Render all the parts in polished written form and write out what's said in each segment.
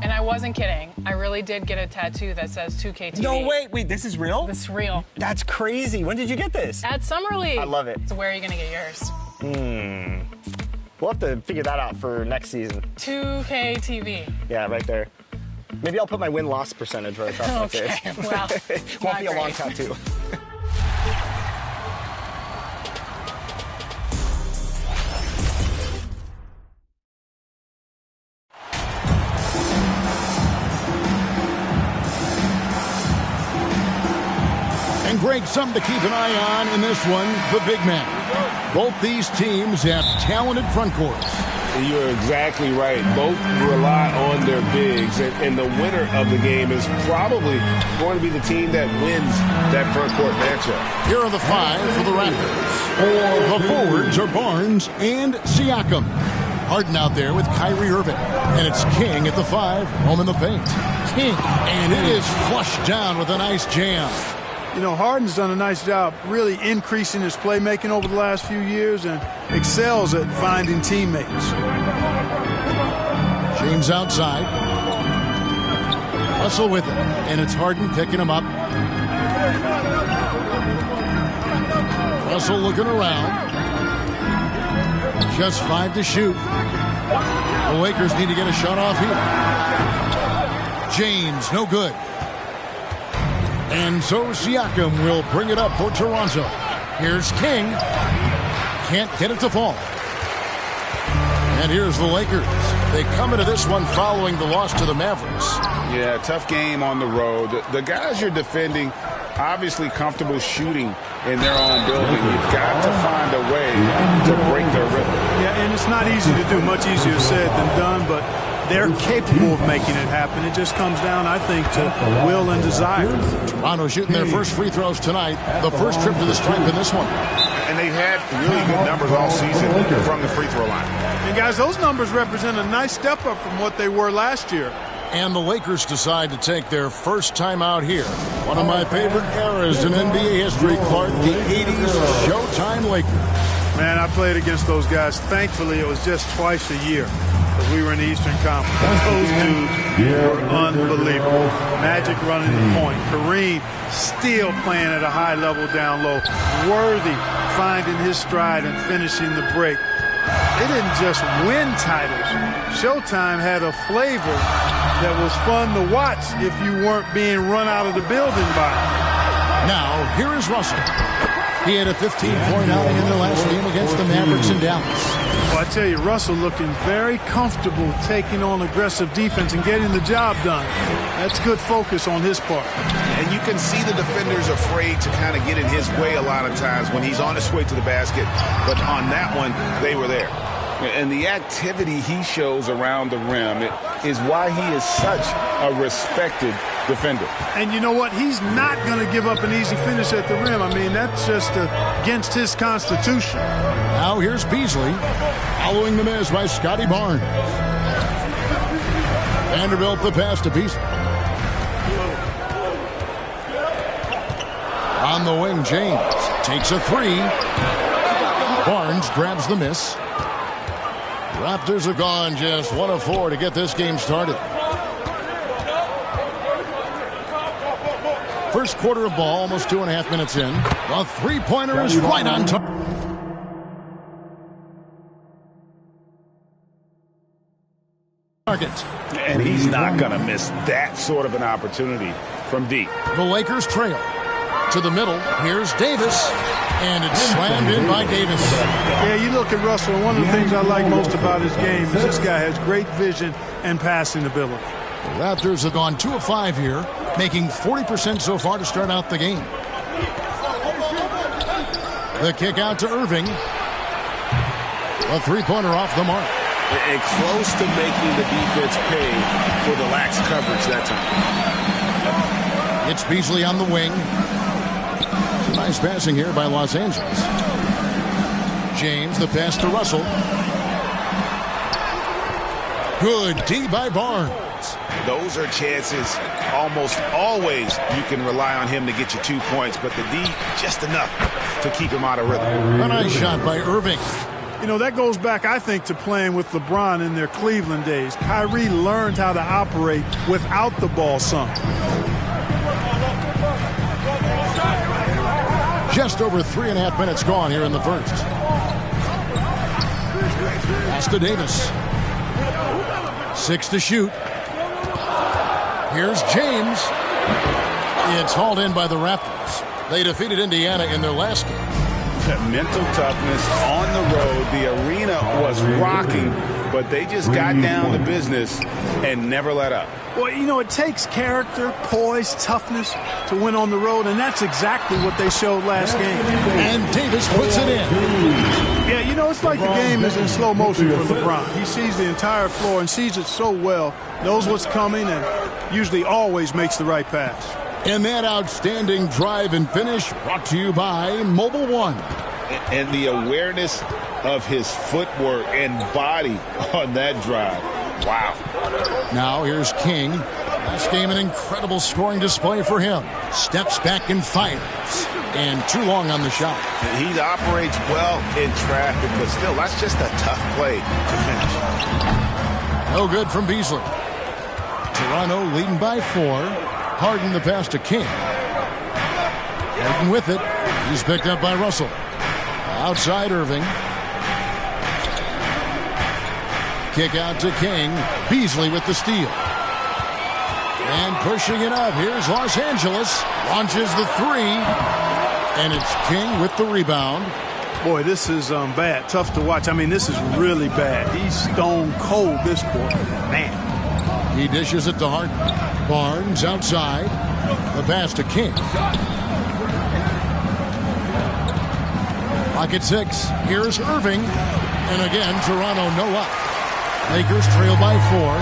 And I wasn't kidding. I really did get a tattoo that says 2KTV. No, wait, this is real? This is real. That's crazy. When did you get this? At Summer League. I love it. So where are you going to get yours? We'll have to figure that out for next season. 2KTV. Yeah, right there. Maybe I'll put my win-loss percentage right across my face. Okay, well, Won't be a long great. tattoo. And Greg, something to keep an eye on in this one, the big man. Both these teams have talented front courts. You're exactly right. Both rely on their bigs, and the winner of the game is probably going to be the team that wins that front court matchup. Here are the five for the Raptors. The forwards are Barnes and Siakam. Harden out there with Kyrie Irving. And it's King at the 5, home in the paint. King, and it is flushed down with a nice jam. You know, Harden's done a nice job really increasing his playmaking over the last few years and excels at finding teammates. James outside. Russell with it. And it's Harden picking him up. Russell looking around. Just 5 to shoot. The Lakers need to get a shot off here. James, no good. And so Siakam will bring it up for Toronto. Here's King. Can't get it to fall. And here's the Lakers. They come into this one following the loss to the Mavericks. Yeah, tough game on the road. The guys you're defending, obviously comfortable shooting in their own building. You've got to find a way to break their rhythm. Yeah, and it's not easy to do. Much easier said than done, but they're capable of making it happen. It just comes down, I think, to will and desire. Toronto shooting their first free throws tonight. The first trip to the stripe in this one. And they've had really good numbers all season from the free throw line. And, guys, those numbers represent a nice step up from what they were last year. And the Lakers decide to take their first time out here. One of my favorite eras in NBA history, Clark, the 80s Showtime Lakers. Man, I played against those guys. Thankfully, it was just twice a year because we were in the Eastern Conference. Those dudes were unbelievable. Magic running the point. Kareem still playing at a high level down low. Worthy finding his stride and finishing the break. They didn't just win titles. Showtime had a flavor that was fun to watch if you weren't being run out of the building by it. Now, here is Russell. He had a 15-point outing in their last game against the Mavericks in Dallas. Well, I tell you, Russell looking very comfortable taking on aggressive defense and getting the job done. That's good focus on his part. And you can see the defenders afraid to kind of get in his way a lot of times when he's on his way to the basket. But on that one, they were there. And the activity he shows around the rim is why he is such a respected defender. And you know what? He's not going to give up an easy finish at the rim. I mean, that's just against his constitution. Now here's Beasley, following the miss by Scotty Barnes. Vanderbilt the pass to Beasley. On the wing, James takes a 3. Barnes grabs the miss. Raptors have gone just 1 of 4 to get this game started. First quarter of ball, almost 2.5 minutes in. The three-pointer is right on top. Target. And he's not going to miss that sort of an opportunity from deep. The Lakers trail. To the middle, here's Davis. And it's slammed in by Davis. Yeah, you look at Russell, and one of the things I like most about his game is this guy has great vision and passing ability. The Raptors have gone 2 of 5 here, making 40% so far to start out the game. The kick out to Irving. A three-pointer off the mark. And close to making the defense pay for the lax coverage that time. It's Beasley on the wing. Nice passing here by Los Angeles. James, the pass to Russell. Good D by Barnes. Those are chances almost always you can rely on him to get you 2 points, but the D just enough to keep him out of rhythm. A nice shot by Irving. You know, that goes back, I think, to playing with LeBron in their Cleveland days. Kyrie learned how to operate without the ball some. Just over 3.5 minutes gone here in the first. Pass to Davis. 6 to shoot. Here's James. It's hauled in by the Raptors. They defeated Indiana in their last game. Mental toughness on the road. The arena was rocking, but they just got down to business and never let up. Well, you know, it takes character, poise, toughness to win on the road, and that's exactly what they showed last game. And Davis puts it in. Yeah, you know, it's like the game is in slow motion for LeBron. He sees the entire floor and sees it so well, knows what's coming, and usually always makes the right pass. And that outstanding drive and finish brought to you by Mobile One. And the awareness of his footwork and body on that drive. Wow. Now here's King. Last game, an incredible scoring display for him. Steps back and fires. And too long on the shot. He operates well in traffic, but still, that's just a tough play to finish. No good from Beasley. Toronto leading by 4. Harden the pass to King. Harden with it. He's picked up by Russell. Outside Irving. Kick out to King. Beasley with the steal. And pushing it up. Here's Los Angeles. Launches the 3. And it's King with the rebound. Boy, this is bad. Tough to watch. I mean, this is really bad. He's stone cold this quarter. Man. He dishes it to Harden. Barnes outside. The pass to King. Pocket 6. Here's Irving. And again, Toronto no up. Lakers trail by 4.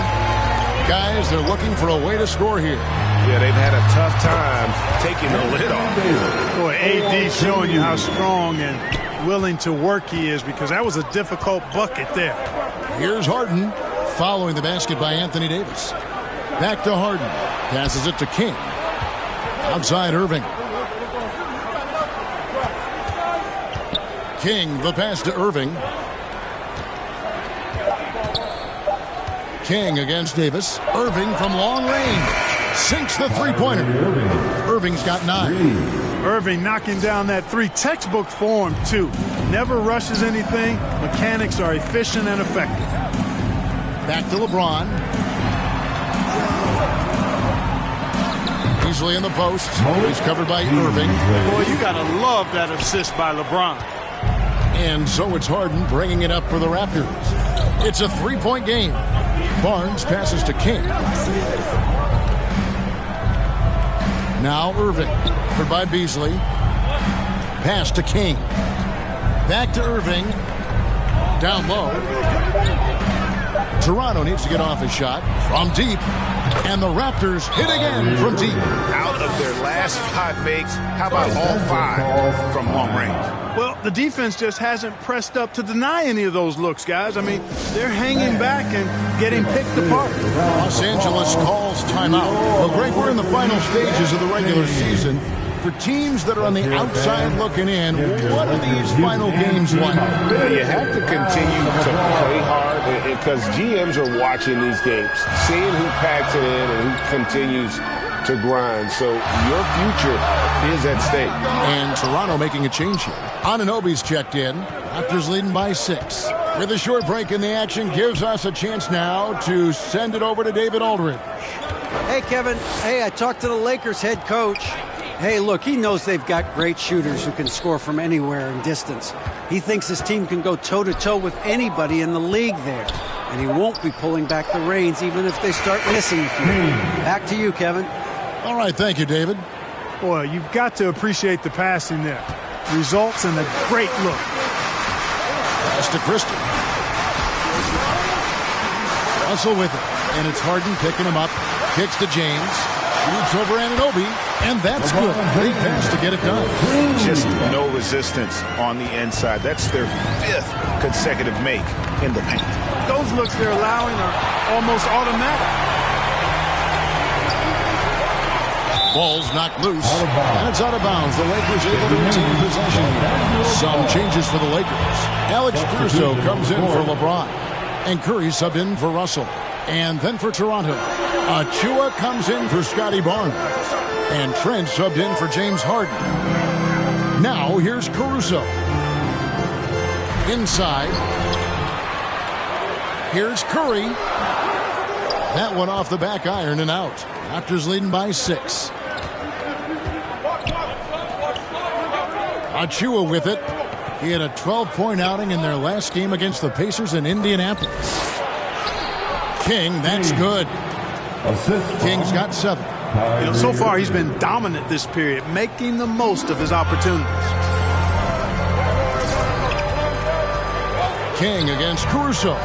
Guys, they're looking for a way to score here. Yeah, they've had a tough time taking the lid off. Boy, AD showing you how strong and willing to work he is, because that was a difficult bucket there. Here's Harden. Following the basket by Anthony Davis. Back to Harden. Passes it to King. Outside Irving. King, the pass to Irving. King against Davis. Irving from long range. Sinks the three-pointer. Irving's got 9. Irving knocking down that 3. Textbook form, too. Never rushes anything. Mechanics are efficient and effective. Back to LeBron. Easily in the post. He's covered by Irving. Boy, you got to love that assist by LeBron. And so it's Harden bringing it up for the Raptors. It's a 3-point game. Barnes passes to King. Now Irving. Covered by Beasley. Pass to King. Back to Irving. Down low. Toronto needs to get off his shot from deep. And the Raptors hit again from deep. Out of their last 5 fakes, how about all 5 from long range? Well, the defense just hasn't pressed up to deny any of those looks, guys. I mean, they're hanging back and getting picked apart. Los Angeles calls timeout. Well, Greg, we're in the final stages of the regular season. For teams that are on the outside looking in, what are these final games like? Well, you have to continue to play hard because GMs are watching these games, seeing who packs it in and who continues to grind. So your future is at stake. And Toronto making a change here. Anunoby's checked in. Raptors leading by 6. With a short break in the action, gives us a chance now to send it over to David Aldridge. Hey, Kevin. Hey, I talked to the Lakers head coach. Hey, look, he knows they've got great shooters who can score from anywhere and distance. He thinks his team can go toe-to-toe with anybody in the league there. And he won't be pulling back the reins even if they start missing a few. Back to you, Kevin. All right, thank you, David. Boy, you've got to appreciate the passing there. Results in a great look. Pass to Christie. Russell with it. And it's Harden picking him up. Kicks to James. Shoots over Anunoby. And that's good. Great pass to get it done. Just no resistance on the inside. That's their 5th consecutive make in the paint. Those looks they're allowing are almost automatic. Ball's knocked loose, and it's out of bounds. The Lakers able to retain possession. Some changes for the Lakers. Alex Caruso comes in for LeBron, and Curry subbed in for Russell. And then for Toronto, Achua comes in for Scotty Barnes, and Trent subbed in for James Harden. Now here's Caruso. Inside. Here's Curry. That one off the back iron and out. Raptors leading by 6. Achua with it. He had a 12-point outing in their last game against the Pacers in Indianapolis. King, that's good. King's got 7. So far he's been dominant this period, making the most of his opportunities. King against Caruso.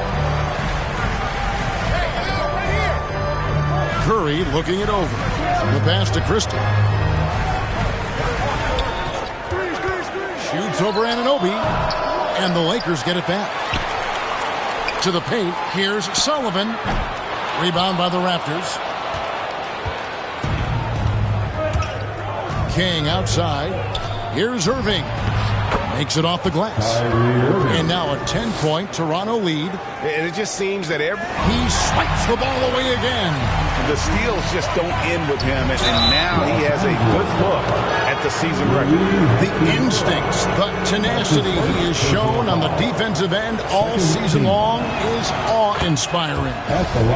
Curry looking it over. The pass to Christie. Shoots over Anunoby. And the Lakers get it back. To the paint. Here's Sullivan. Rebound by the Raptors. King outside. Here's Irving. Makes it off the glass. And now a 10-point Toronto lead. And it just seems that he swipes the ball away again. The steals just don't end with him. And now he has a good look at the season record. The instincts, the tenacity he has shown on the defensive end all season long is awe-inspiring.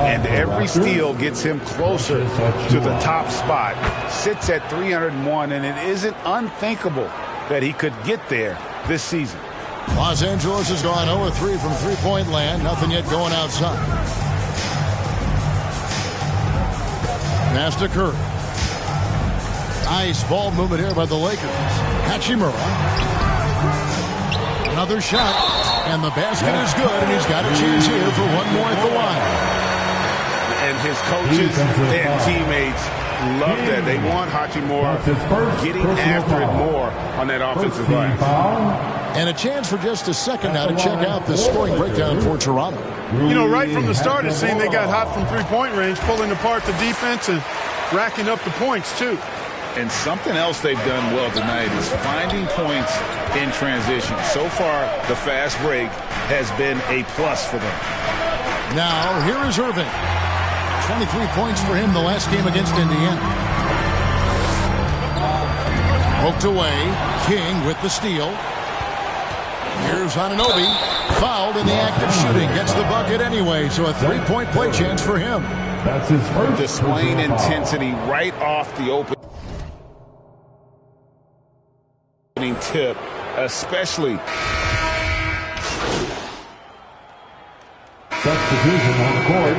And every steal gets him closer to the top spot. Sits at 301, and it isn't unthinkable that he could get there this season. Los Angeles has gone 0-3 from three-point land. Nothing yet going outside. Pass to Curry. Nice ball movement here by the Lakers. Hachimura. Another shot. And the basket is good, and he's got a chance here for one more at the line. And his coaches and teammates love that. They want Hachimura getting after it more on that offensive glass. And a chance for just a second now to check out the scoring breakdown for Toronto. Right from the start, it seemed they got hot from three-point range, pulling apart the defense and racking up the points, too. And something else they've done well tonight is finding points in transition. So far, the fast break has been a plus for them. Now, here is Irving. 23 points for him the last game against Indiana. Poked away. King with the steal. Here's Anunoby. Fouled in the act of shooting. Gets the bucket anyway, so a three-point play chance for him. That's his first. Displaying intensity right off the opening tip, especially. Substitution on the court.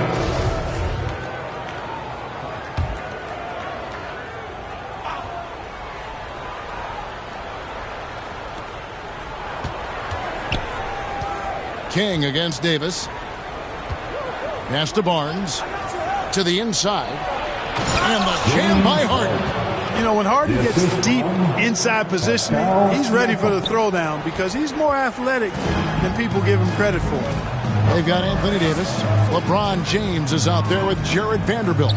King against Davis. Pass to Barnes. To the inside. And the jam by Harden. When Harden gets deep inside positioning, he's ready for the throwdown because he's more athletic than people give him credit for. They've got Anthony Davis. LeBron James is out there with Jared Vanderbilt.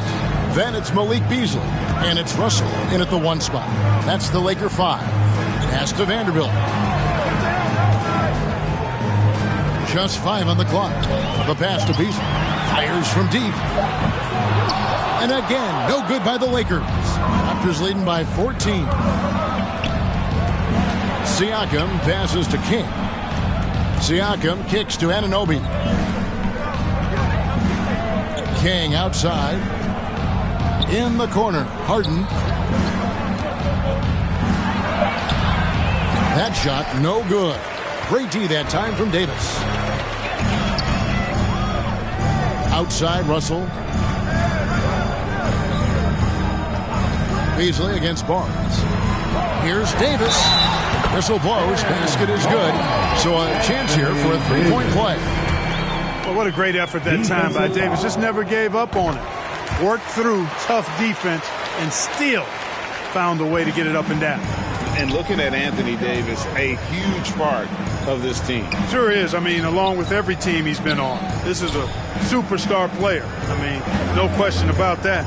Then it's Malik Beasley. And it's Russell in at the 1 spot. That's the Laker 5. Pass to Vanderbilt. Just 5 on the clock. The pass to Beasley. Fires from deep. And again, no good by the Lakers. Raptors leading by 14. Siakam passes to King. Siakam kicks to Anunoby. King outside. In the corner. Harden. That shot, no good. Great D that time from Davis. Outside, Russell. Beasley against Barnes. Here's Davis. Whistle blows. Basket is good. So a chance here for a three-point play. Well, what a great effort that time by Davis. Just never gave up on it. Worked through tough defense and still found a way to get it up and down. And looking at Anthony Davis, a huge part of this team. Sure is. Along with every team he's been on. This is a superstar player. No question about that.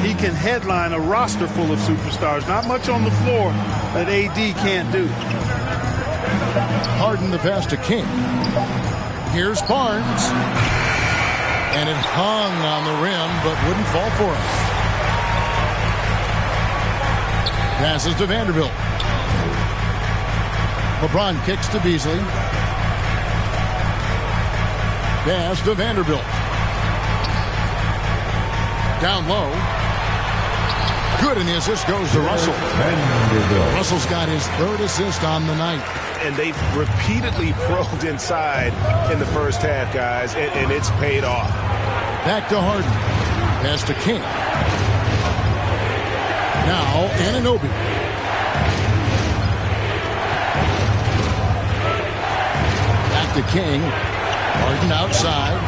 he can headline a roster full of superstars. Not much on the floor that AD can't do. Harden the pass to King. Here's Barnes. And it hung on the rim, but wouldn't fall for him. Passes to Vanderbilt. LeBron kicks to Beasley. Pass to Vanderbilt. Down low. Good, and the assist goes to Russell. Russell's got his third assist on the night. And they've repeatedly probed inside in the first half, guys, and it's paid off. Back to Harden. Pass to King. Now Anunoby. Back to King. Harden outside.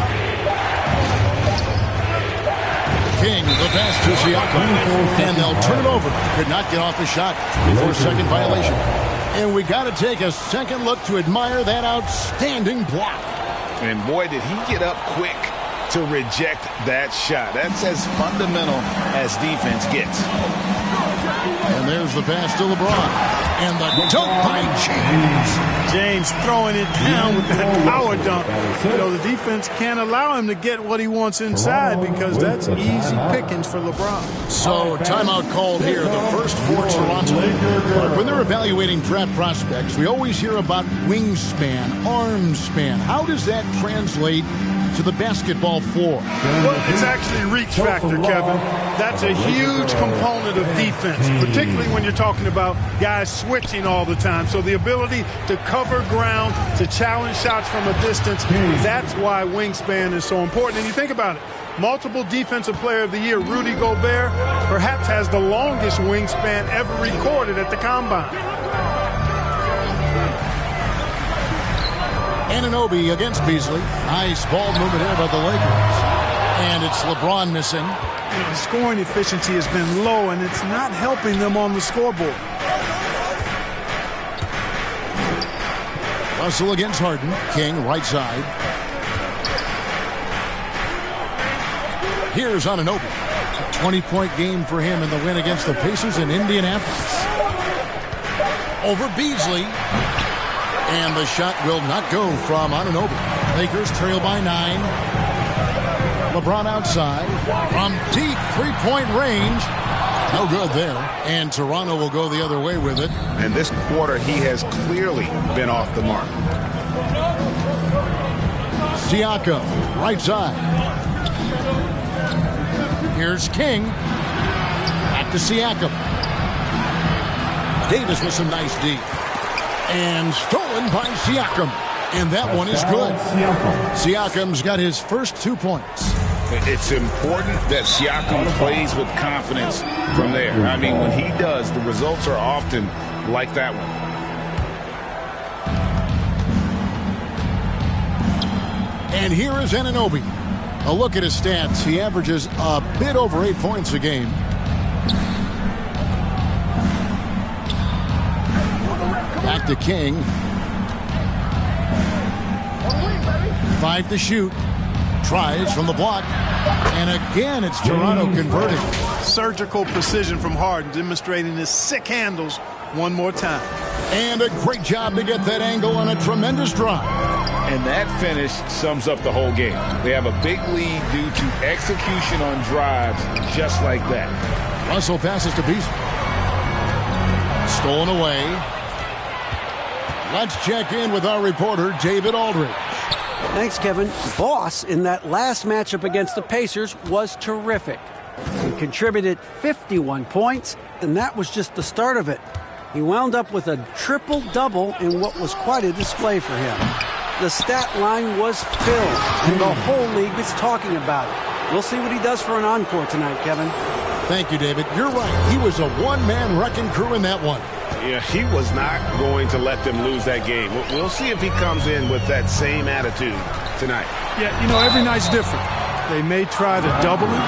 King, the pass to Siakam. And they'll turn it over. Could not get off the shot before second violation. And we got to take a second look to admire that outstanding block. And boy, did he get up quick to reject that shot. That's as fundamental as defense gets. And there's the pass to LeBron. And the dunk by James. James throwing it down with that power dunk. You know, the defense can't allow him to get what he wants inside because that's easy pickings for LeBron. So, timeout called here, the first for Toronto. When they're evaluating draft prospects, we always hear about wingspan, arm span. How does that translate to the basketball floor? Well, it's actually reach factor, Kevin. That's a huge component of defense, particularly when you're talking about guys switching all the time. So the ability to cover ground, to challenge shots from a distance, that's why wingspan is so important. And you think about it, multiple Defensive Player of the Year, Rudy Gobert, perhaps has the longest wingspan ever recorded at the Combine. Anunoby against Beasley. Nice ball movement here by the Lakers. And it's LeBron missing. The scoring efficiency has been low, and it's not helping them on the scoreboard. Russell against Harden. King, right side. Here's Anunoby. A 20-point game for him in the win against the Pacers in Indianapolis. Over Beasley. And the shot will not go from Anunoby. Lakers trail by 9. LeBron outside. From deep three-point range. No good there. And Toronto will go the other way with it. And this quarter, he has clearly been off the mark. Siakam, right side. Here's King. Back to Siakam. Davis with some nice D. And stolen by Siakam. And that one is good. Siakam's got his first 2 points. It's important that Siakam plays with confidence from there. I mean, when he does, the results are often like that one. And here is Anunoby. A look at his stats. He averages a bit over 8 points a game. Back to King. 5 to shoot. Tries from the block. And again, it's Toronto converting. Surgical precision from Harden, demonstrating his sick handles one more time. And a great job to get that angle on a tremendous drive. And that finish sums up the whole game. They have a big lead due to execution on drives just like that. Russell passes to Beasley. Stolen away. Let's check in with our reporter, David Aldridge. Thanks, Kevin. Boss, in that last matchup against the Pacers, was terrific. He contributed 51 points, and that was just the start of it. He wound up with a triple-double in what was quite a display for him. The stat line was filled, and the whole league is talking about it. We'll see what he does for an encore tonight, Kevin. Thank you, David. You're right. He was a one-man wrecking crew in that one. Yeah, he was not going to let them lose that game. We'll see if he comes in with that same attitude tonight. Yeah, you know, every night's different. They may try to double him,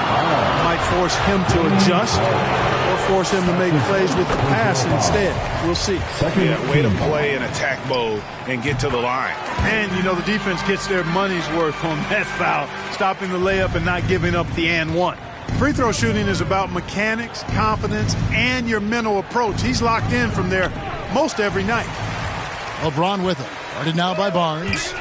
might force him to adjust, or force him to make plays with the pass instead. We'll see. Yeah, way to play in attack mode and get to the line. And, you know, the defense gets their money's worth on that foul, stopping the layup and not giving up the and one. Free throw shooting is about mechanics, confidence, and your mental approach. He's locked in from there most every night. LeBron with it. Guarded now by Barnes.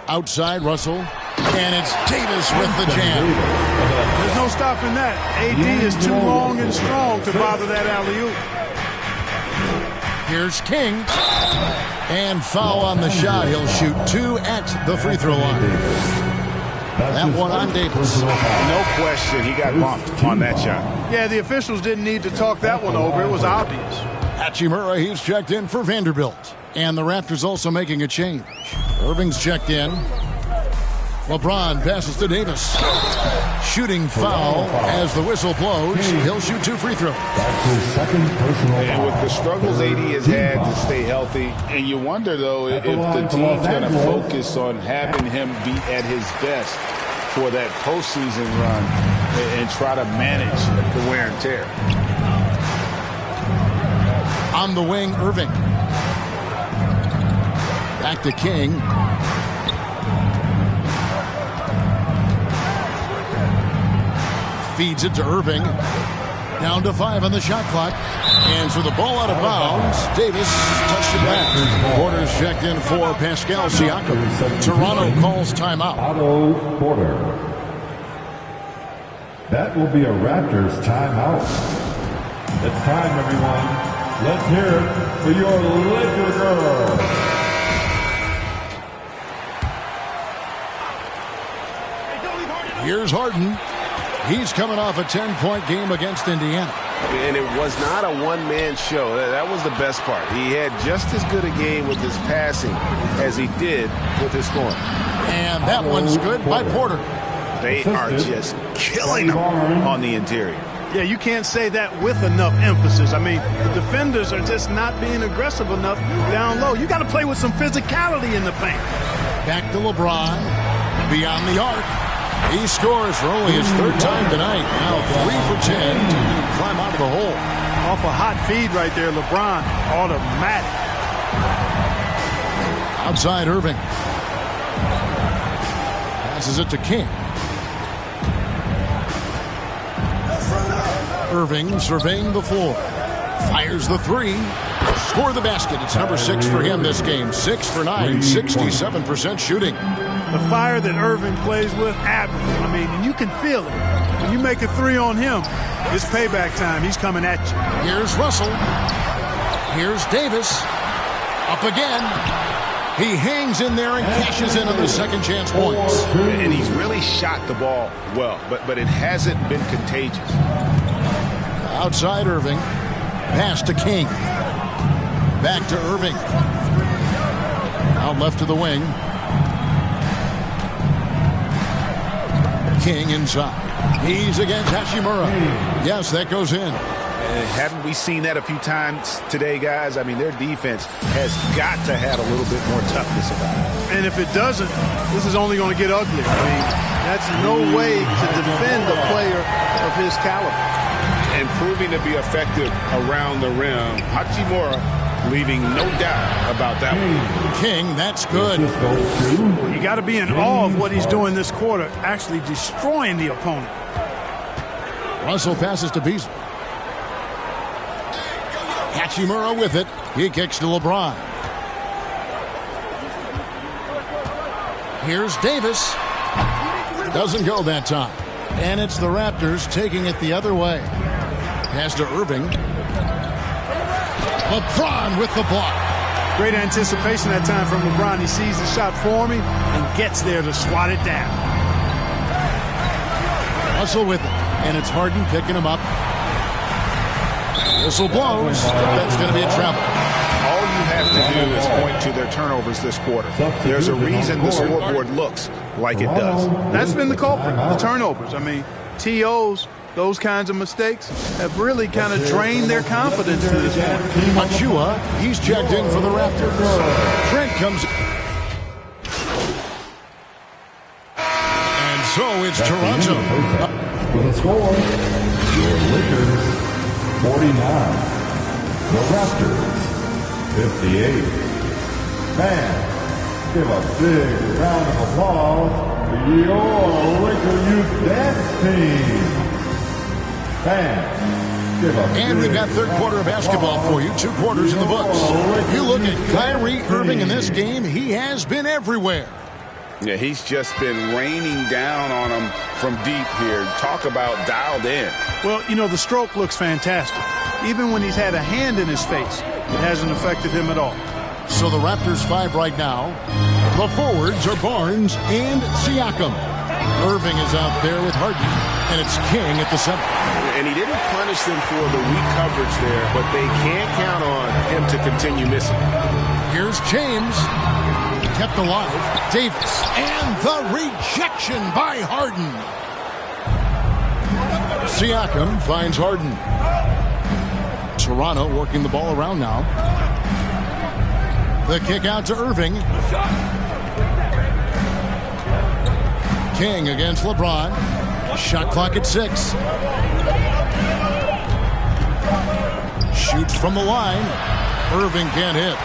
Outside, Russell. And it's Davis with the jam. There's no stopping that. AD is too long and strong to bother that alley-oop. Here's King. And foul on the shot. He'll shoot 2 at the free throw line. That one on Davis. No question, he got bumped on that shot. Yeah, the officials didn't need to talk that one over. It was obvious. Hachimura, he's checked in for Vanderbilt. And the Raptors also making a change. Irving's checked in. LeBron passes to Davis. Shooting foul as the whistle blows. He'll shoot 2 free throws. And with the struggles AD has had to stay healthy, and you wonder, though, if the team's going to focus on having him be at his best for that postseason run and try to manage the wear and tear. On the wing, Irving. Back to King. Feeds it to Irving. Down to 5 on the shot clock. And so the ball out of bounds. Davis touched it back. Porter's checked in for Pascal Siakam. Toronto calls timeout. Otto Porter. That will be a Raptors timeout. It's time, everyone. Let's hear it for your Laker girl. Here's Harden. He's coming off a 10-point game against Indiana. And it was not a one-man show. That was the best part. He had just as good a game with his passing as he did with his scoring. And that one's good by Porter. They are just killing him on the interior. Yeah, you can't say that with enough emphasis. I mean, the defenders are just not being aggressive enough down low. You got to play with some physicality in the paint. Back to LeBron. Beyond the arc. He scores for only his 3rd time tonight. Now 3 for 10 to climb out of the hole. Off a hot feed right there, LeBron. Automatic. Outside Irving. Passes it to King. Irving surveying the floor. Fires the 3. Score the basket. It's number 6 for him this game. 6 for 9. 67% shooting. The fire that Irving plays with, admirable. I mean, you can feel it. When you make a 3 on him, it's payback time. He's coming at you. Here's Russell. Here's Davis. Up again. He hangs in there and cashes in on the second chance points. And he's really shot the ball well, but it hasn't been contagious. Outside Irving. Pass to King. Back to Irving. Out left to the wing. King inside. He's against Hachimura. Yes, that goes in. Haven't we seen that a few times today, guys? I mean, their defense has got to have a little bit more toughness about it. And if it doesn't, this is only going to get ugly. I mean, that's no way to defend a player of his caliber. And proving to be effective around the rim, Hachimura leaving no doubt about that one. King, that's good. You got to be in awe of what he's doing this quarter, actually destroying the opponent. Russell passes to Beasley. Hachimura with it. He kicks to LeBron. Here's Davis. Doesn't go that time. And it's the Raptors taking it the other way. Pass to Irving. LeBron with the block. Great anticipation that time from LeBron. He sees the shot forming and gets there to swat it down. Russell with it. And it's Harden picking him up. Whistle blows. That's going to be a travel. All you have to do is point to their turnovers this quarter. There's a reason the scoreboard looks like it does. That's been the culprit, the turnovers. I mean, TOs, those kinds of mistakes have really kind of drained their confidence to this point. Achua, he's checked in for the Raptors. Trent comes. And so it's Toronto. With a score, your Lakers 49, the Raptors 58. Man, give a big round of applause your Laker Youth Dance Team. Fans, give up. And we've got third quarter of basketball for you. 2 quarters in the books. You look at Kyrie Irving in this game, he has been everywhere. Yeah, he's just been raining down on him from deep here. Talk about dialed in. Well, you know, the stroke looks fantastic. Even when he's had a hand in his face, it hasn't affected him at all. So the Raptors 5 right now. The forwards are Barnes and Siakam. Irving is out there with Harden, and it's King at the center. And he didn't punish them for the weak coverage there, but they can't count on him to continue missing. Here's James. Kept alive. Davis. And the rejection by Harden. Siakam finds Harden. Toronto working the ball around now. The kick out to Irving. King against LeBron. Shot clock at 6. Shoots from the line. Irving can't hit.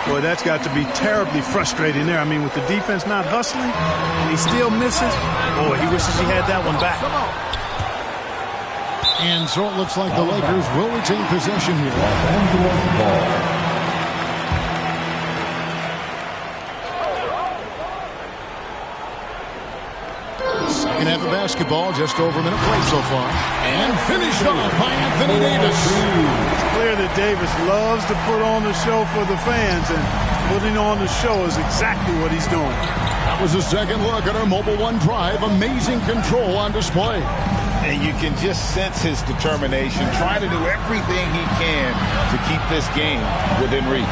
Boy, that's got to be terribly frustrating there. I mean, with the defense not hustling, and he still misses. Boy, he wishes he had that one back. And so it looks like the Lakers will retain possession here. Los Angeles ball. Second half of basketball, just over a minute played so far. And finished off by Anthony Davis. It's clear that Davis loves to put on the show for the fans, and putting on the show is exactly what he's doing. That was a second look at our Mobile One Drive. Amazing control on display. And you can just sense his determination, trying to do everything he can to keep this game within reach.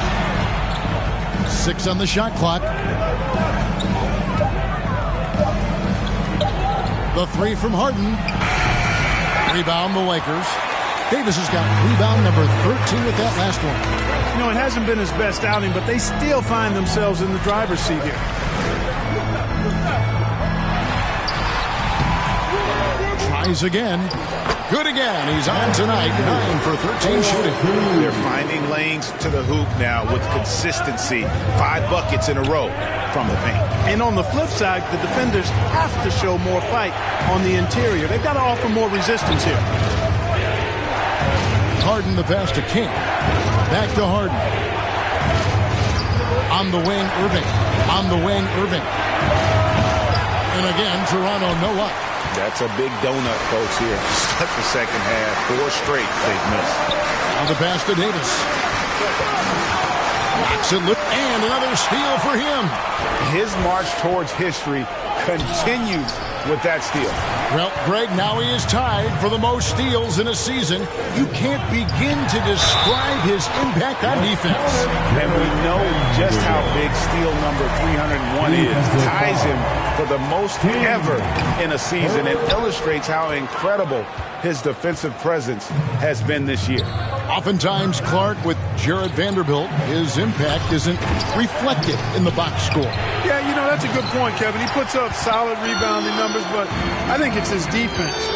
6 on the shot clock. The 3 from Harden. Rebound the Lakers. Davis has got rebound number 13 with that last one. You know, it hasn't been his best outing, but they still find themselves in the driver's seat here. Tries again. Good again. He's on tonight. 9 for 13 shooting. They're finding lanes to the hoop now with consistency. 5 buckets in a row from the paint. And on the flip side, the defenders have to show more fight on the interior. They've got to offer more resistance here. Harden the pass to King. Back to Harden. On the wing, Irving. On the wing, Irving. And again, Toronto no up. That's a big donut, folks, here. Start the second half. 4 straight they've missed. Now the pass to Davis. Knocks it look, and another steal for him. His march towards history continues with that steal. Well, Greg, now he is tied for the most steals in a season. You can't begin to describe his impact on defense. And we know just how big steal number 301 is. Ties him for the most ever in a season and illustrates how incredible his defensive presence has been this year. Oftentimes, Clark, with Jared Vanderbilt, his impact isn't reflected in the box score. Yeah, you know, that's a good point, Kevin. He puts up solid rebounding numbers, but I think it's his defense,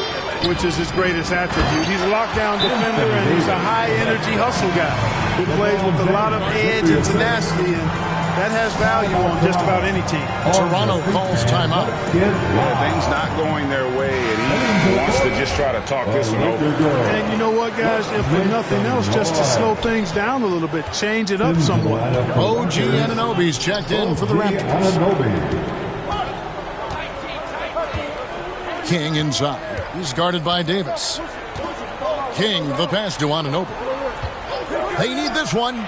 which is his greatest attribute. He's a lockdown defender, and he's a high-energy hustle guy who plays with a lot of edge and tenacity, and that has value on just about any team. Toronto calls timeout. Well, things not going their way, and he wants to just try to talk this one over. And you know what, guys? If for nothing else, just to slow things down a little bit, change it up somewhat. OG Anunoby's checked in for the Raptors. King inside. He's guarded by Davis. King, the pass to Anunoby. They need this one.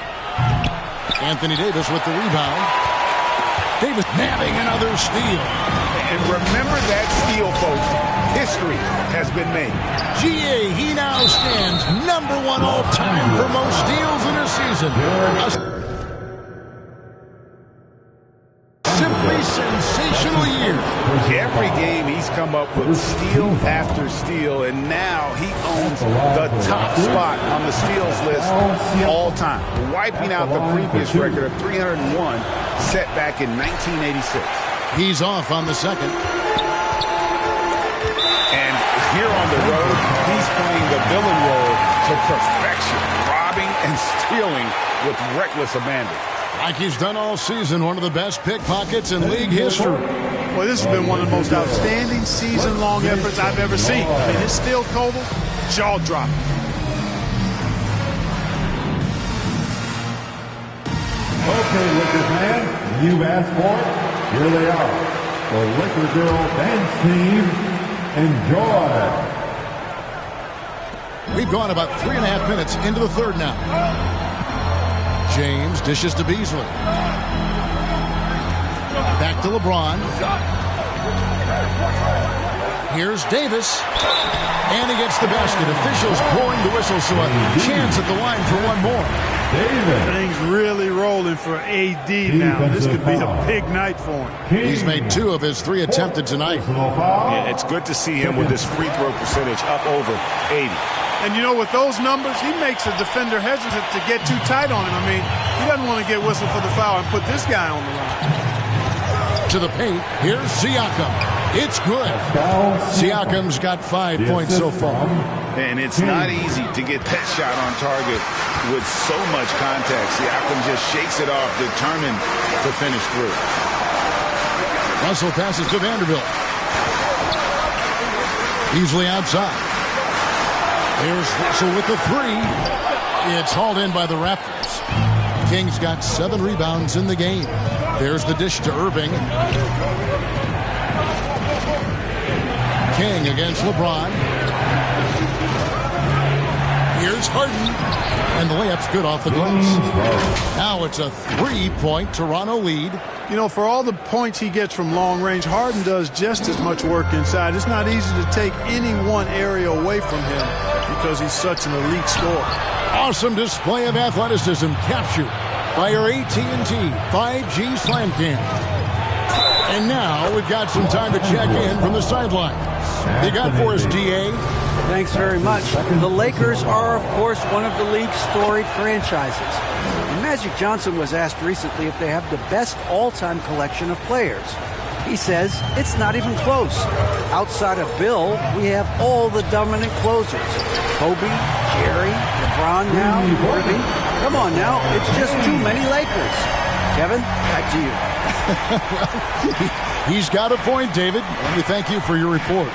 Anthony Davis with the rebound. Davis nabbing another steal. And remember that steal, folks. History has been made. GA, he now stands #1 all-time for most steals in a season. Simply sensational year. Every game he's come up with steal after steal, and now he owns the top spot on the steals list all time, wiping out the previous record of 301 set back in 1986. He's off on the second. And here on the road, he's playing the villain role to perfection, robbing and stealing with reckless abandon. Like he's done all season, one of the best pickpockets in league history. Well, this has been one of the most outstanding season-long efforts I've ever seen. I mean, it's still Koval, jaw-dropping. Okay, Lakers fans, you asked for it. Here they are. The Laker Girl Dance Team. Enjoy. We've gone about 3.5 minutes into the third now. James dishes to Beasley. Back to LeBron. Here's Davis. And he gets the basket. Officials blowing the whistle, so a chance at the line for one more. Things really rolling for AD now. This could be a big night for him. He's made 2 of his 3 attempted tonight. Yeah, it's good to see him with this free throw percentage up over 80. And, you know, with those numbers, he makes a defender hesitant to get too tight on him. I mean, he doesn't want to get whistled for the foul and put this guy on the line. To the paint, here's Siakam. It's good. Siakam's got 5 points so far. And it's not easy to get that shot on target with so much contact. Siakam just shakes it off, determined to finish through. Russell passes to Vanderbilt. Easily outside. There's Russell with the 3. It's hauled in by the Raptors. King's got 7 rebounds in the game. There's the dish to Irving. King against LeBron. Here's Harden. And the layup's good off the glass. Now it's a 3-point Toronto lead. You know, for all the points he gets from long range, Harden does just as much work inside. It's not easy to take any one area away from him because he's such an elite scorer. Awesome display of athleticism captured by our AT&T 5G Slam Cam. And now we've got some time to check in from the sideline. You got for us, DA? Thanks very much. The Lakers are, of course, one of the league's storied franchises. And Magic Johnson was asked recently if they have the best all-time collection of players. He says it's not even close. Outside of Bill, we have all the dominant closers. Kobe, Jerry, LeBron now, Irving. Come on now, it's just too many Lakers. Kevin, back to you. He's got a point, David. Let me thank you for your report.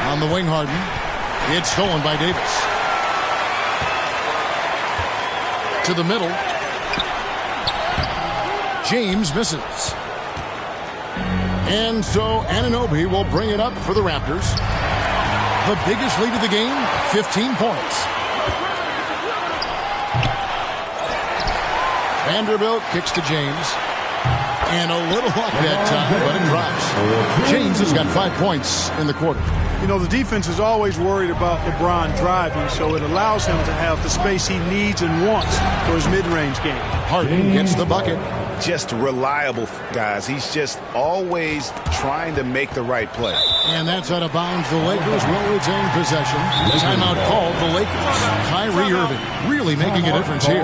On the wing, Harden. It's stolen by Davis. To the middle. James misses. And so Anunoby will bring it up for the Raptors. The biggest lead of the game, 15 points. Vanderbilt kicks to James. And a little luck that time, but it drops. James has got 5 points in the quarter. You know, the defense is always worried about LeBron driving, so it allows him to have the space he needs and wants for his mid-range game. Harden gets the bucket. Just reliable, guys. He's just always trying to make the right play. And that's out of bounds. The Lakers will retain possession. Timeout called the Lakers. Kyrie Irving really making a difference here.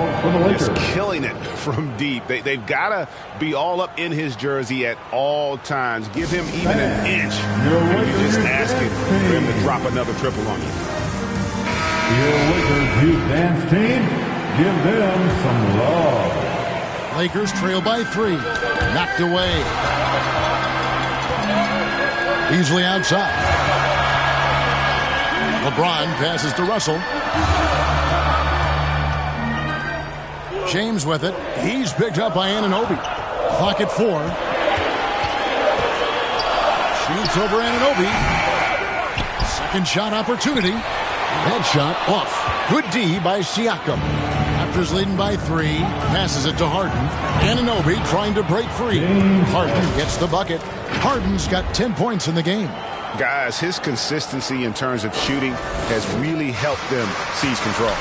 Just killing it from deep. They've got to be all up in his jersey at all times. Give him even an inch. And you're just asking for him to drop another triple on you. Your Lakers youth dance team, give them some love. Lakers trail by 3. Knocked away. Easily outside. LeBron passes to Russell. James with it. He's picked up by Anunoby. Clock at 4. Shoots over Anunoby. Second shot opportunity. That shot off. Good D by Siakam. Raptors leading by 3. Passes it to Harden. Anunoby trying to break free. Harden gets the bucket. Harden's got 10 points in the game. Guys, his consistency in terms of shooting has really helped them seize control.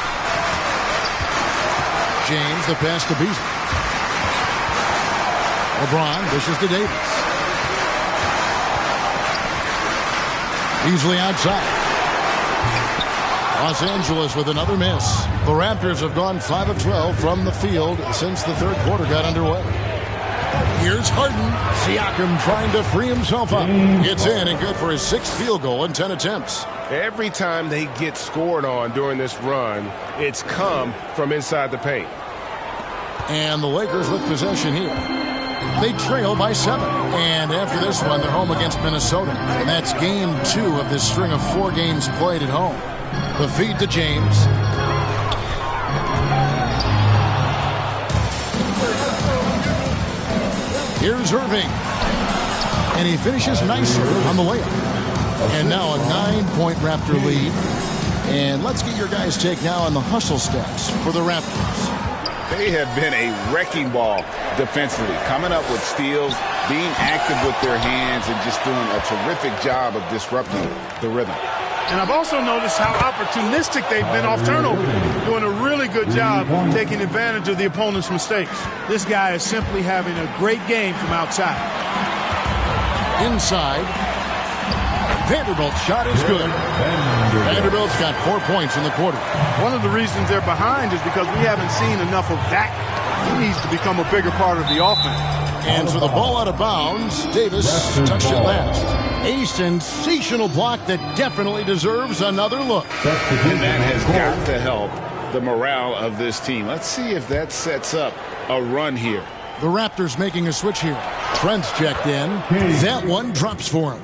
James, the pass to Beasley. LeBron dishes to Davis. Beasley outside. Los Angeles with another miss. The Raptors have gone 5 of 12 from the field since the third quarter got underway. Here's Harden. Siakam trying to free himself up. It's in and good for his 6th field goal in 10 attempts. Every time they get scored on during this run, it's come from inside the paint. And the Lakers with possession here. They trail by 7. And after this one, they're home against Minnesota. And that's game 2 of this string of 4 games played at home. The feed to James. Here's Irving. And he finishes nicer on the layup. And now a 9-point Raptor lead. And let's get your guys' take now on the hustle stats for the Raptors. They have been a wrecking ball defensively, coming up with steals, being active with their hands, and just doing a terrific job of disrupting the rhythm. And I've also noticed how opportunistic they've been off turnover, doing a really good job taking advantage of the opponent's mistakes. This guy is simply having a great game from outside. Inside. Vanderbilt's shot is good. Vanderbilt's got 4 points in the quarter. One of the reasons they're behind is because we haven't seen enough of that. He needs to become a bigger part of the offense. And so the ball out of bounds. Davis touched it last. A sensational block that definitely deserves another look. And that has got to help the morale of this team. Let's see if that sets up a run here. The Raptors making a switch here. Trent's checked in. That one drops for him.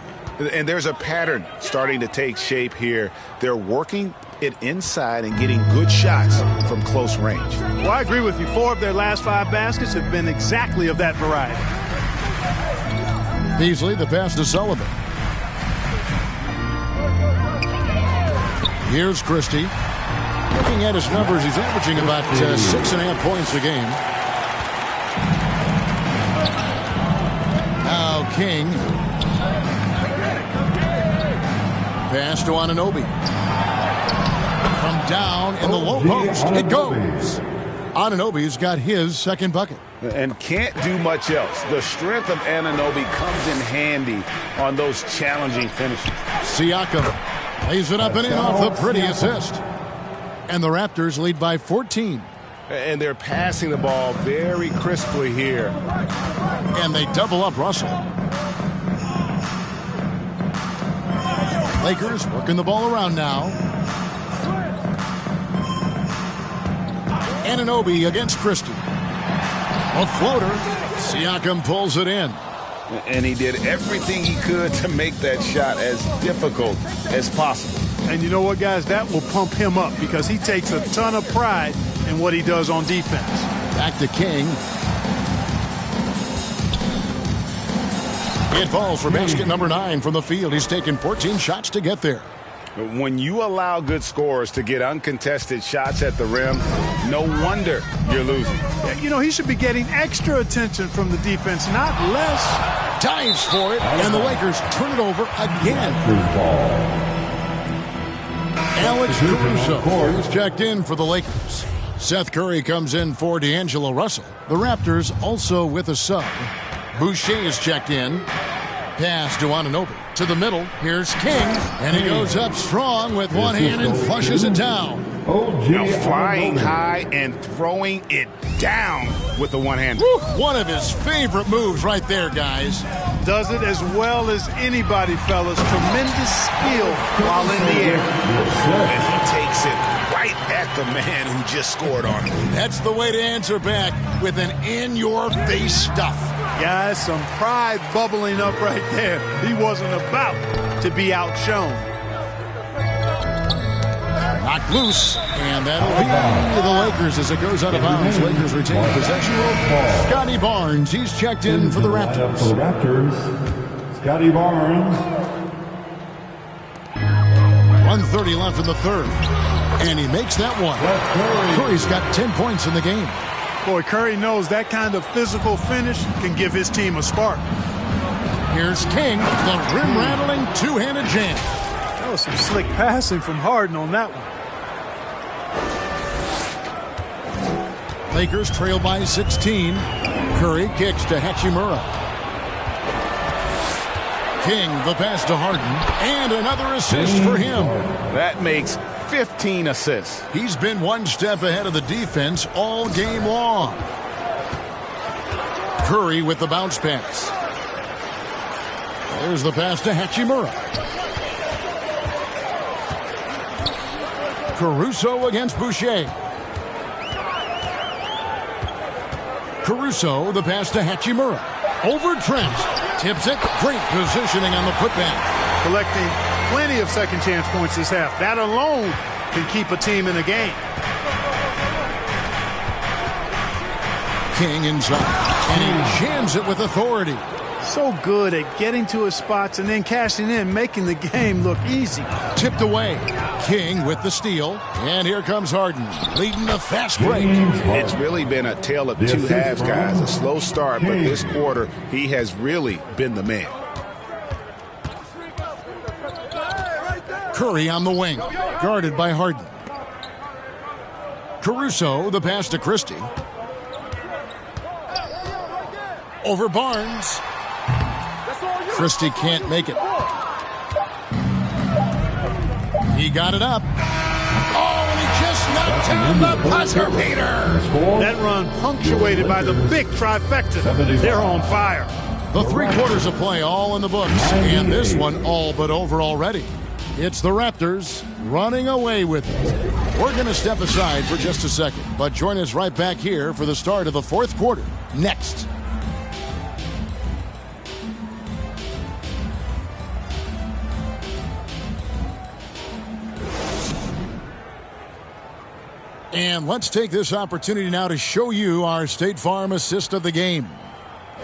And there's a pattern starting to take shape here. They're working it inside and getting good shots from close range. Well, I agree with you. 4 of their last 5 baskets have been exactly of that variety. Beasley, the pass to Sullivan. Here's Christie. Looking at his numbers, he's averaging about 6.5 points a game. Now King. Pass to Anunoby. From down in the low post, it goes. Anunoby's got his second bucket. And can't do much else. The strength of Anunoby comes in handy on those challenging finishes. Siakam lays it up and in off the pretty assist. And the Raptors lead by 14. And they're passing the ball very crisply here. And they double up Russell. Lakers working the ball around now. Anunoby against Christie. A floater. Siakam pulls it in. And he did everything he could to make that shot as difficult as possible. And you know what, guys? That will pump him up because he takes a ton of pride in what he does on defense. Back to King. It falls for basket number 9 from the field. He's taken 14 shots to get there. When you allow good scorers to get uncontested shots at the rim, no wonder you're losing. You know, he should be getting extra attention from the defense, not less. Dives for it, and the Lakers turn it over again. Alex Caruso is checked in for the Lakers. Seth Curry comes in for D'Angelo Russell. The Raptors also with a sub. Boucher is checked in. Pass to Anunoby. To the middle. Here's King. And he goes up strong with one hand and flushes it down. Now flying high and throwing it down with the one hand. One of his favorite moves right there, guys. Does it as well as anybody, fellas. Tremendous skill while in the air. And he takes it right at the man who just scored on him. That's the way to answer back with an in-your-face stuff. Guys, some pride bubbling up right there. He wasn't about to be outshone. Knocked loose, and that'll be the Lakers as it goes out of bounds. Lakers retain possession. Scotty Barnes, he's checked in for the Raptors. For the Raptors, Scotty Barnes. 1:30 left in the third, and he makes that one. Curry's got 10 points in the game. Boy, Curry knows that kind of physical finish can give his team a spark. Here's King, the rim-rattling two-handed jam. That was some slick passing from Harden on that one. Lakers trail by 16. Curry kicks to Hachimura. King, the pass to Harden, and another assist for him. That makes 15 assists. He's been one step ahead of the defense all game long. Curry with the bounce pass. There's the pass to Hachimura. Caruso against Boucher. Caruso, the pass to Hachimura. Over Trent. Tips it. Great positioning on the putback. Collecting plenty of second chance points this half. That alone can keep a team in a game. King inside. And he jams it with authority. So good at getting to his spots and then cashing in, making the game look easy. Tipped away. King with the steal. And here comes Harden, leading the fast break. It's really been a tale of two halves, guys. A slow start, but this quarter, he has really been the man. Curry on the wing, guarded by Harden. Caruso, the pass to Christie. Over Barnes. Christie can't make it. He got it up. Oh, and he just knocked down the buzzer beater. That run punctuated by the big trifecta. They're on fire. The 3 quarters of play all in the books, and this one all but over already. It's the Raptors running away with it. We're going to step aside for just a second, but join us right back here for the start of the 4th quarter next. And let's take this opportunity now to show you our State Farm assist of the game.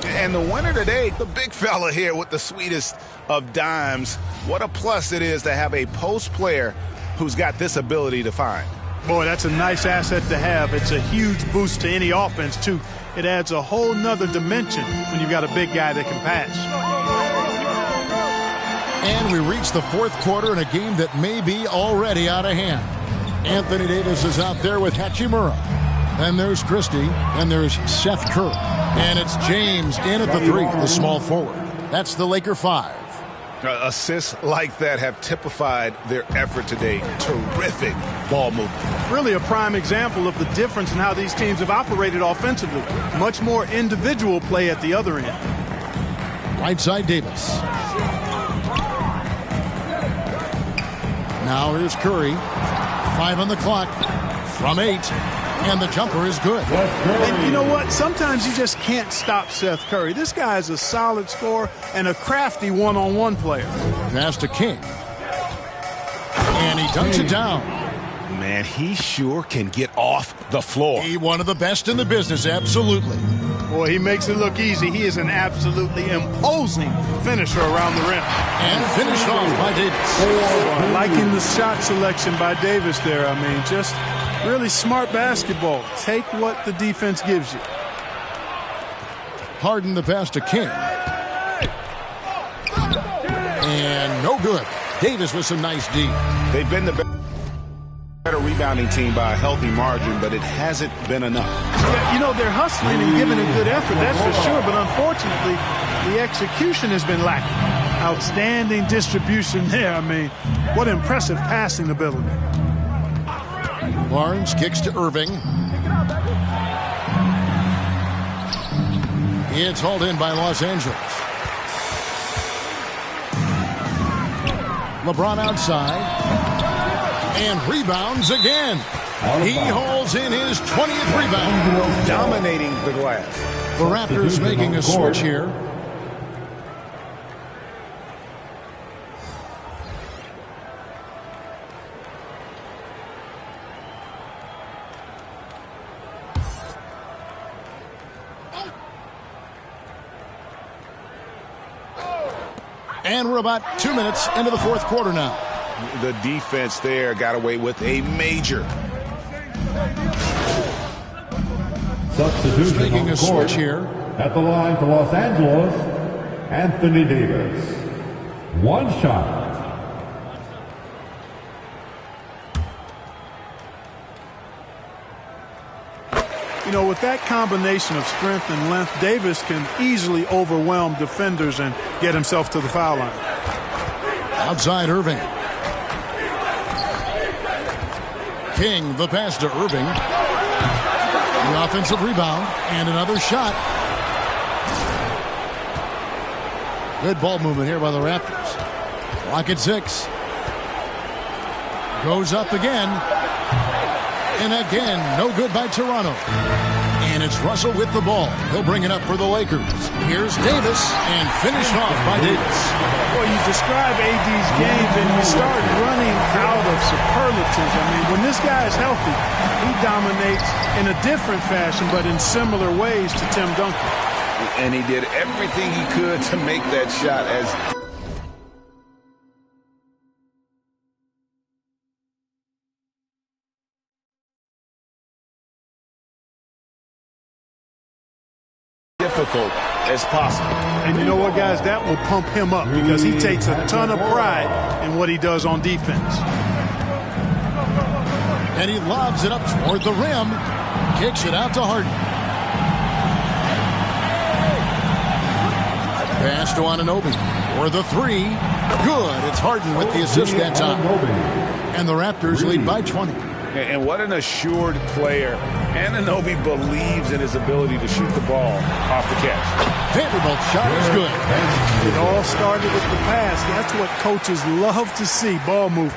And the winner today, the big fella here with the sweetest of dimes. What a plus it is to have a post player who's got this ability to find. Boy, that's a nice asset to have. It's a huge boost to any offense, too. It adds a whole nother dimension when you've got a big guy that can pass. And we reach the 4th quarter in a game that may be already out of hand. Anthony Davis is out there with Hachimura. Then there's Christie. Then there's Seth Curry. And it's James in at the 3, the small forward. That's the Laker 5. Assists like that have typified their effort today. Terrific ball movement. Really a prime example of the difference in how these teams have operated offensively. Much more individual play at the other end. Right side Davis. Now here's Curry. 5 on the clock from 8. And the jumper is good. And you know what? Sometimes you just can't stop Seth Curry. This guy is a solid scorer and a crafty one-on-one player. Pass to King. And he dunks it down. Man, he sure can get off the floor. He one of the best in the business, absolutely. Boy, he makes it look easy. He is an absolutely imposing finisher around the rim. And finished off by Davis. Liking the shot selection by Davis there. I mean, just really smart basketball. Take what the defense gives you. Harden the pass to King. And no good. Davis with some nice D. They've been the better rebounding team by a healthy margin, but it hasn't been enough. Yeah, you know, they're hustling and giving a good effort, that's for sure, but unfortunately, the execution has been lacking. Outstanding distribution there. I mean, what impressive passing ability. Barnes kicks to Irving. It's hauled in by Los Angeles. LeBron outside. And rebounds again. He hauls in his 20th rebound. Dominating the glass. The Raptors making a switch here. And we're about 2 minutes into the 4th quarter now. The defense there got away with a major. Substitution making a switch here. At the line for Los Angeles, Anthony Davis. 1 shot. You know, with that combination of strength and length, Davis can easily overwhelm defenders and get himself to the foul line. Outside Irving. King, the pass to Irving. The offensive rebound and another shot. Good ball movement here by the Raptors. Clock at 6. Goes up again. And again, no good by Toronto. And And it's Russell with the ball. He'll bring it up for the Lakers. Here's Davis, and finished off by Davis. Well, you describe AD's games, and you start running out of superlatives. I mean, when this guy is healthy, he dominates in a different fashion, but in similar ways to Tim Duncan. And he did everything he could to make that shot as difficult as possible. And you know what, guys? That will pump him up because he takes a ton of pride in what he does on defense. And he lobs it up toward the rim. Kicks it out to Harden. Pass to Anunoby for the three. Good. It's Harden with the assist that time. And the Raptors lead by 20. And what an assured player. Anunoby believes in his ability to shoot the ball off the catch. Vanderbilt's shot is good. It all started with the pass. That's what coaches love to see, ball movement.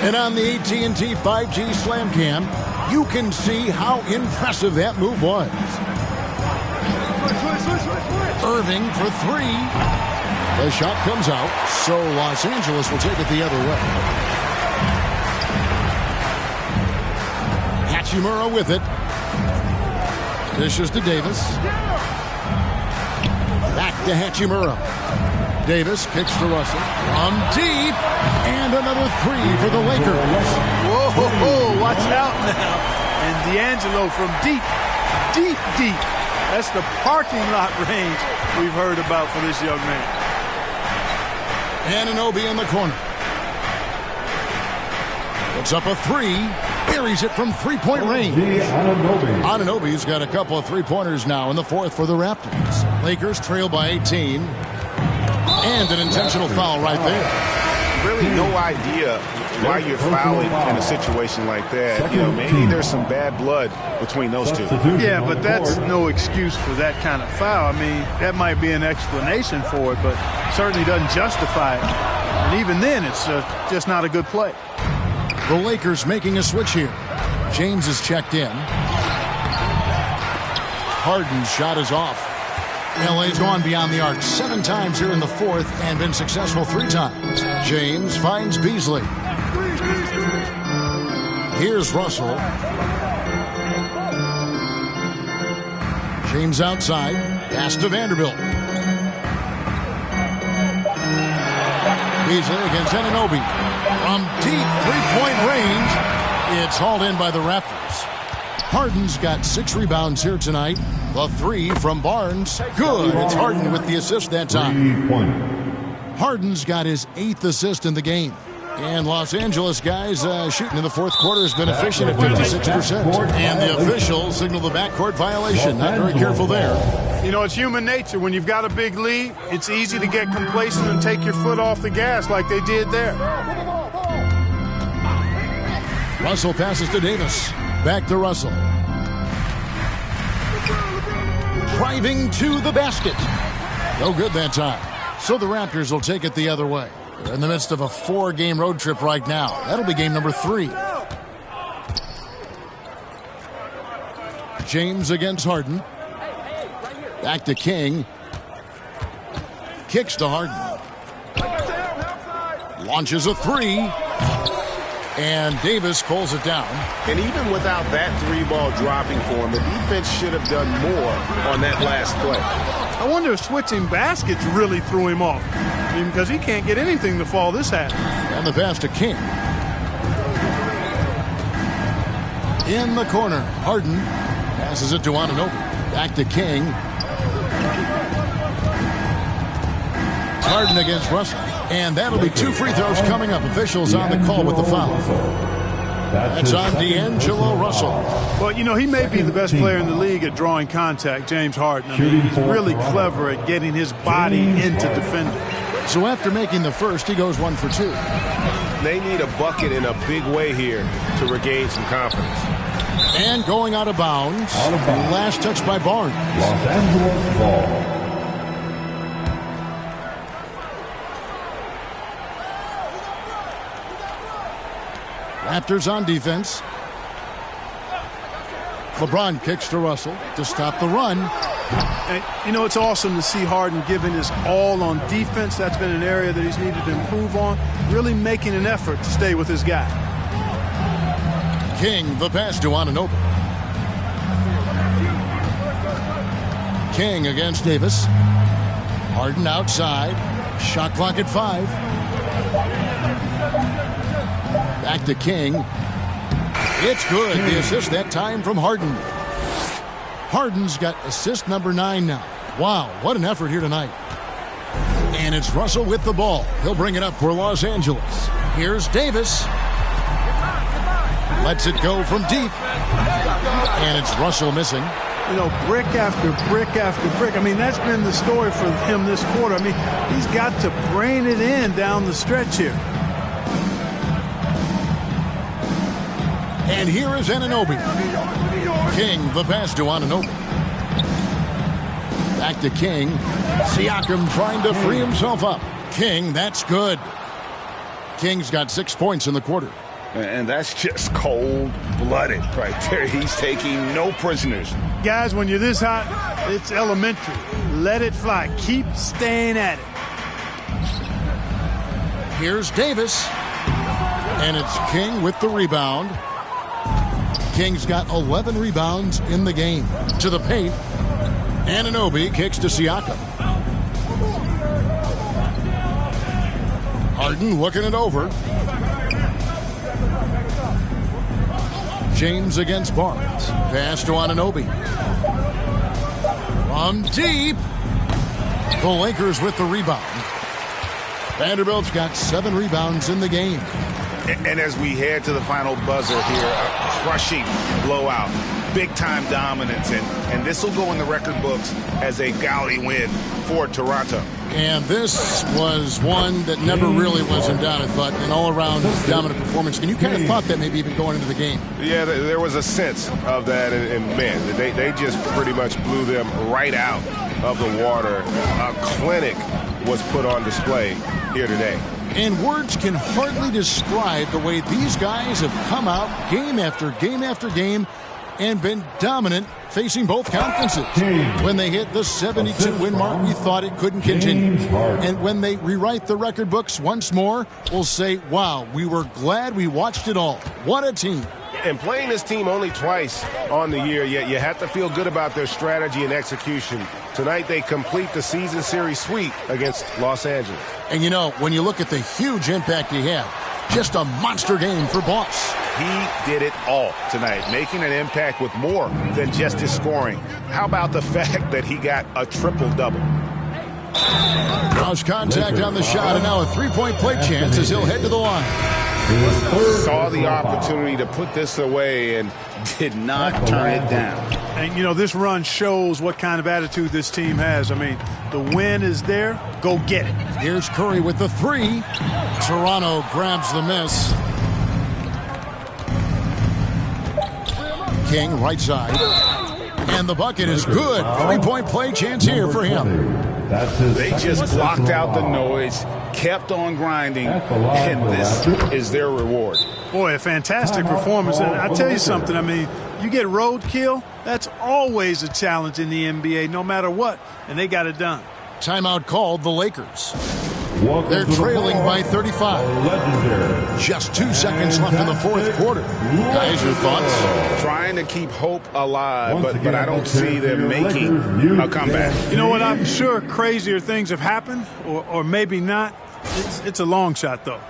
And on the AT&T 5G Slam Cam, you can see how impressive that move was. Irving for three. The shot comes out, so Los Angeles will take it the other way. Hachimura with it. Dishes to Davis. Back to Hachimura. Davis kicks to Russell. From deep. And another three for the Lakers. Whoa, watch out now. And D'Angelo from deep. That's the parking lot range we've heard about for this young man. Anunoby in the corner. Puts up a three. Buries it from three-point range. Anunoby's got a couple of three-pointers now in the fourth for the Raptors. Lakers trail by 18. And an intentional foul right there. Really no idea why you're fouling in a situation like that. You know, maybe there's some bad blood between those two. Yeah, but that's no excuse for that kind of foul. I mean, that might be an explanation for it, but certainly doesn't justify it. And even then, it's just not a good play. The Lakers making a switch here. James is checked in. Harden's shot is off. LA's gone beyond the arc 7 times here in the fourth and been successful 3 times. James finds Beasley. Here's Russell. James outside. Pass to Vanderbilt. Beasley against Anunoby. From deep three-point range, it's hauled in by the Raptors. Harden's got 6 rebounds here tonight. The 3 from Barnes. Good. It's Harden with the assist that time. Harden's got his 8th assist in the game. And Los Angeles guys shooting in the fourth quarter has been efficient at 56%. And the officials signal the backcourt violation. Not very careful there. You know, it's human nature. When you've got a big lead, it's easy to get complacent and take your foot off the gas like they did there. Russell passes to Davis. Back to Russell. Driving to the basket. No good that time. So the Raptors will take it the other way. They're in the midst of a 4-game road trip right now. That'll be game number 3. James against Harden. Back to King. Kicks to Harden. Launches a 3. And Davis pulls it down. And even without that 3-ball dropping for him, the defense should have done more on that last play. I wonder if switching baskets really threw him off. I mean, because he can't get anything to fall this half. And the pass to King. In the corner, Harden passes it to Anunoby. Back to King. Harden against Russell. And that'll be 2 free throws coming up. Officials on the call with the foul. That's on D'Angelo Russell. Well, you know, he may be the best player in the league at drawing contact, James Harden. I mean, he's really clever at getting his body into defenders. So after making the first, he goes 1 for 2. They need a bucket in a big way here to regain some confidence. And going out of bounds. Last touch by Barnes. Los Angeles ball. Raptors on defense. LeBron kicks to Russell to stop the run. And, you know, it's awesome to see Harden giving his all on defense. That's been an area that he's needed to improve on. Really making an effort to stay with his guy. King, the pass to Anunoby. King against Davis. Harden outside. Shot clock at 5. Back to King. It's good. The assist that time from Harden. Harden's got assist number 9 now. Wow, what an effort here tonight. And it's Russell with the ball. He'll bring it up for Los Angeles. Here's Davis. Lets it go from deep. And it's Russell missing. You know, brick after brick after brick. I mean, that's been the story for him this quarter. I mean, he's got to brain it in down the stretch here. And here is Anunoby. King, the pass to Anunoby. Back to King. Siakam trying to free himself up. King, that's good. King's got 6 points in the quarter. And that's just cold-blooded right there. He's taking no prisoners. Guys, when you're this hot, it's elementary. Let it fly. Keep staying at it. Here's Davis. And it's King with the rebound. King's got 11 rebounds in the game. To the paint. Anunoby kicks to Siakam. Harden looking it over. James against Barnes. Pass to Anunoby. From deep. The Lakers with the rebound. Vanderbilt's got 7 rebounds in the game. And as we head to the final buzzer here, a crushing blowout, big-time dominance, and this will go in the record books as a gaudy win for Toronto. And this was one that never really was in doubt, I thought, an all-around dominant performance. And you kind of thought that maybe even going into the game. Yeah, there was a sense of that, and man, they just pretty much blew them right out of the water. A clinic was put on display here today. And words can hardly describe the way these guys have come out game after game after game and been dominant facing both conferences. When they hit the 72-win mark, we thought it couldn't continue. And when they rewrite the record books once more, we'll say, wow, we were glad we watched it all. What a team. And playing this team only twice on the year, yet you have to feel good about their strategy and execution. Tonight they complete the season series sweep against Los Angeles. And you know, when you look at the huge impact he had, just a monster game for Boss. He did it all tonight, making an impact with more than just his scoring. How about the fact that he got a triple-double? Cross contact on the shot, and now a three-point play chance as he'll head to the line. Saw the opportunity to put this away and did not turn it down. And, you know, this run shows what kind of attitude this team has. I mean, the win is there. Go get it. Here's Curry with the 3. Toronto grabs the miss. King right side. And the bucket is good. 3-point play chance here for him. They just blocked out the noise, kept on grinding, and this is their reward. Boy, a fantastic performance. And I tell you something, I mean, you get roadkill, that's always a challenge in the NBA, no matter what, and they got it done. Timeout called the Lakers. They're trailing by 35. Just 2 seconds left in the fourth quarter. Guys, your thoughts? Trying to keep hope alive, but I don't see them making a comeback. You know what? I'm sure crazier things have happened, or maybe not. It's a long shot, though.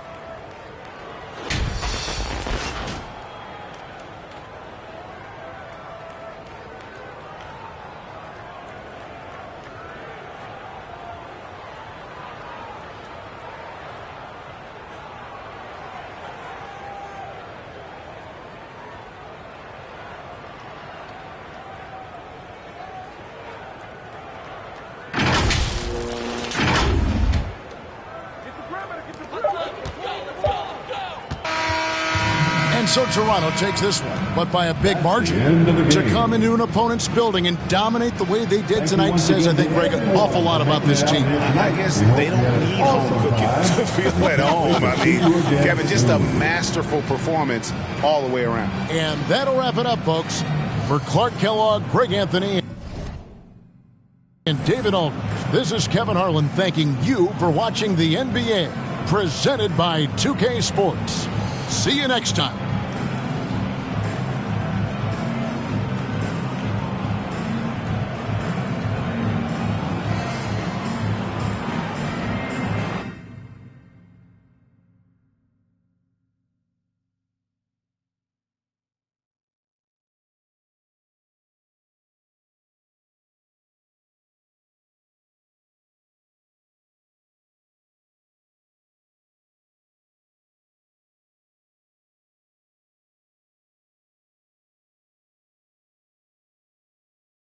And so Toronto takes this one, but by a big margin. To come into an opponent's building and dominate the way they did tonight says, I think, Greg, an awful lot about this team. I guess they don't need home cooking to feel at home. I mean, Kevin, just a masterful performance all the way around. And that'll wrap it up, folks. For Clark Kellogg, Greg Anthony, and David Aldridge, this is Kevin Harlan thanking you for watching the NBA, presented by 2K Sports. See you next time.